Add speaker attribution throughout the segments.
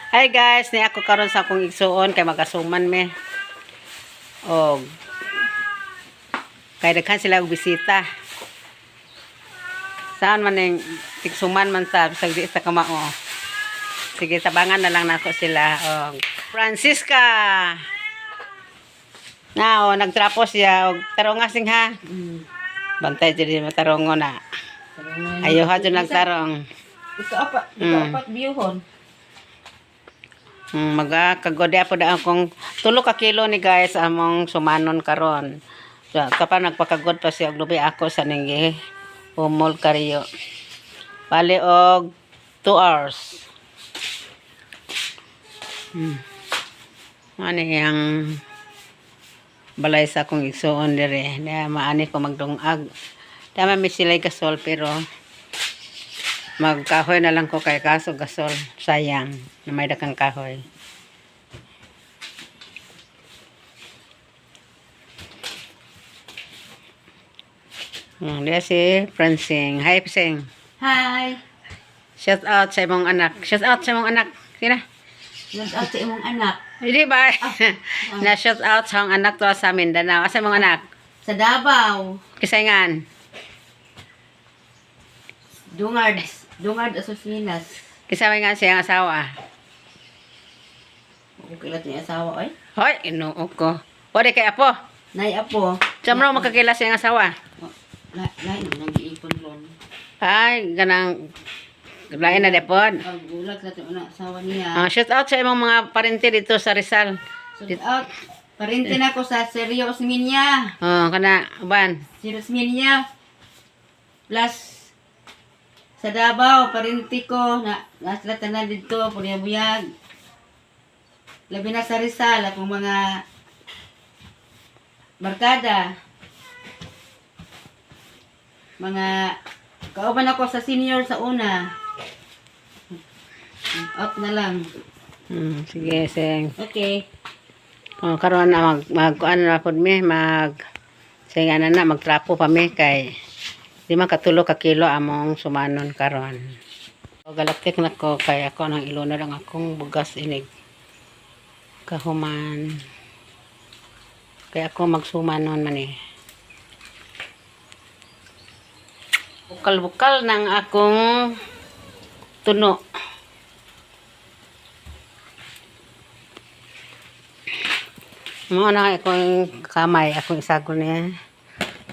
Speaker 1: Hi guys, ni ako karon sa akong igsuon kay magasuman me. Og kay daghan sila og bisita. Saan man ning tigsuman man sa bisag di sa kamao. Sige, tabangan na lang nako sila. Og Francisca. Now, nagtrapo siya og tarong asing ha. Bantay diri matarongo na. Ayo ha dyan nagtarong.
Speaker 2: Ito apat biyuhon.
Speaker 1: Magkagode po da akong 3 ka kilo ni guys among sumanon karon. So, kapag nagpakagod pa siya, lubi ako sa ninggi humol kariyo. Bali og 2 hours. Ano yung balay sa akong igsuon dire. Maani ko magdungag. Tama may sila'y gasol pero magkahoy na lang ko kay kaso gasol. Sayang na may dakang kahoy. Dia si Francine. Hi, Francine.
Speaker 2: Hi!
Speaker 1: Shout out sa imong anak. Shout out sa imong anak. Sina?
Speaker 2: Shout out sa imong anak.
Speaker 1: Hindi ba? Na shout out sa imong anak to sa Mindanao. Asa imong anak?
Speaker 2: Sa Davao.
Speaker 1: Kisayngan.
Speaker 2: Dungard Asosinas.
Speaker 1: Kisaway nga siyang asawa.
Speaker 2: Ukilat niya asawa ay.
Speaker 1: Hoy, inuo ko. Pwede kay apo.
Speaker 2: Nay apo.
Speaker 1: Samro makakila siyang asawa.
Speaker 2: Lain nang giipon ron.
Speaker 1: Ay, ganang lain na depod.
Speaker 2: Pagbulat sa ito asawa niya.
Speaker 1: Shout out sa imong mga parente dito sa Rizal.
Speaker 2: Shout out. Parente na ko sa Sergio Osminia.
Speaker 1: Kana, ban.
Speaker 2: Si Osminia. Plus sa Davao, parente ko na nasa tanan dito, Puriyabuyag. Labi na sa Rizal, akong mga barkada. Mga kauban ako sa senior sa una. Out na lang.
Speaker 1: Sige, sing.
Speaker 2: Okay.
Speaker 1: Karon na mag ano na pod mi sing ana na magtrapo pa mi kay di man katulo ka kilo among sumanon karon. Galaktik na ko kay ako nang iluna lang akong bugas inig kahuman. Kaya ako magsumanon man eh. Bukal-bukal ng akong tuno. Mo na akong kamay, akong isagol niya.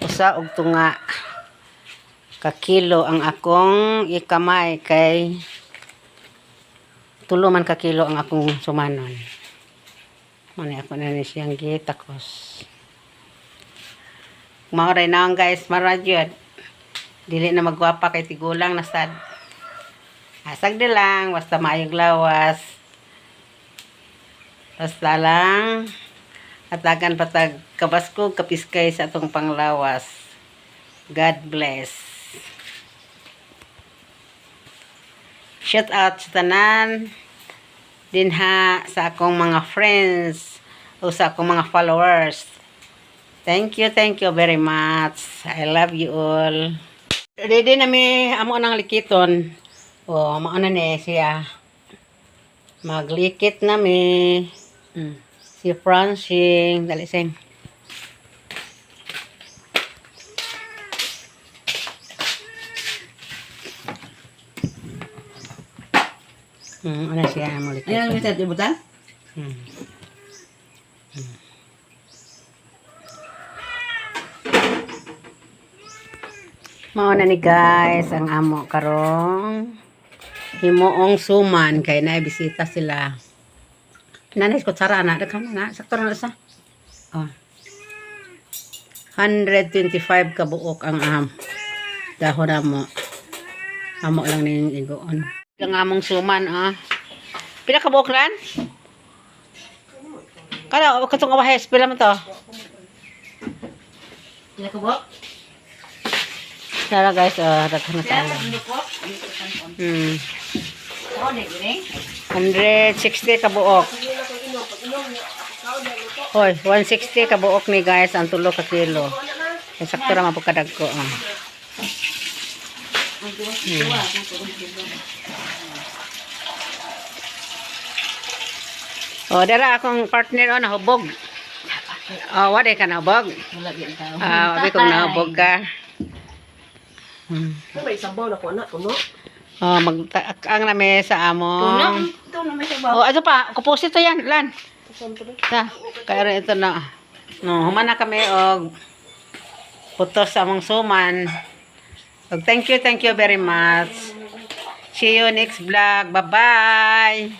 Speaker 1: Usa og tunga ka kilo ang akong ikamay kay 3 man ka kilo ang akong sumanon. Mani ako na ni siyang gitakos. Maoray na guys, maradyod. Dili na magwapa kay tigulang na sad. Asag di lang, basta maayong lawas. Basta lang atagan patag kabaskog kapiskay sa atong panglawas. God bless. Shout out sa tanan dinha sa akong mga friends o sa akong mga followers. Thank you very much. I love you all. Ready na mi amo nang likiton. Mauna ni siya. Maglikit na mi. Si Francine, dali sing. Ano siya amo likit.
Speaker 2: Ayan, bisa dibutan?
Speaker 1: Mauna ni guys ang amo karong himuong suman kay naay bisita sila. Nanay ko tsara na daghan na sakto na sa. 125 ka buok ang dahon amo. Amo lang ning igoon. Ang among suman Pila ka buok ran? Kada katong awahes pila man to?
Speaker 2: Sila ka buwak?
Speaker 1: Tara guys, daghan na
Speaker 2: Sila
Speaker 1: tayo.
Speaker 2: ka buwak? Oo, naging.
Speaker 1: 160 ka buok. Hoy, 160 ka buok ni guys ang 3 ka kilo. Sakto ra man pud kadag ko. O, dara akong partner o, nahubog. O, wala ka nahubog.
Speaker 2: Wala din tao.
Speaker 1: Wabi kong nahubog ka.
Speaker 3: May sabaw na ko na, kuno.
Speaker 1: O, ang nami sa among.
Speaker 2: Ito na may sabaw.
Speaker 1: O, ano pa? Kupusit to yan, Lan.
Speaker 3: Siyempre.
Speaker 1: Ta, kaya rin ito na. No, humana kami og putos sa among suman. Og thank you very much. See you next vlog. Bye-bye.